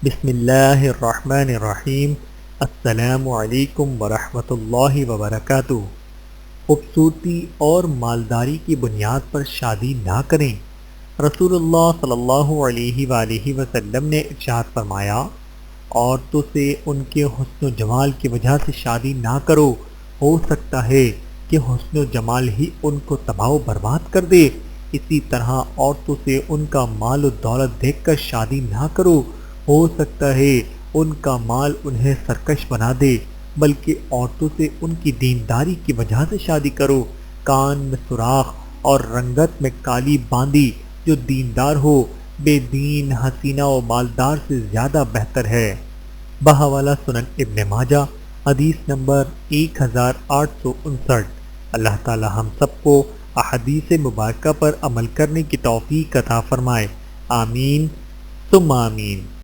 बिस्मिल्लाहिर्रहमानिर्रहीम। अस्सलामु अलैकुम वरहमतुल्लाहि वबरकातुहू। खूबसूरती और मालदारी की बुनियाद पर शादी ना करें। रसूलुल्लाह सल्लल्लाहु अलैहि वसल्लम ने इरशाद फरमाया, औरतों से उनके हुस्न जमाल की वजह से शादी ना करो, हो सकता है कि हुस्न जमाल ही उनको तबाह बर्बाद कर दे। इसी तरह औरतों से उनका माल और दौलत देखकर शादी ना करो, हो सकता है उनका माल उन्हें सरकश बना दे, बल्कि औरतों से उनकी दीनदारी की वजह से शादी करो। कान में सुराख और रंगत में काली बांदी जो दीनदार हो, बेदीन हसीना और मालदार से ज़्यादा बेहतर है। बहवाला सुनन इब्न माजा, हदीस नंबर 1859। अल्लाह ताला हम सबको अहदीस मुबारका पर अमल करने की तौफीक अता फरमाए। आमीन सुम्मा आमीन।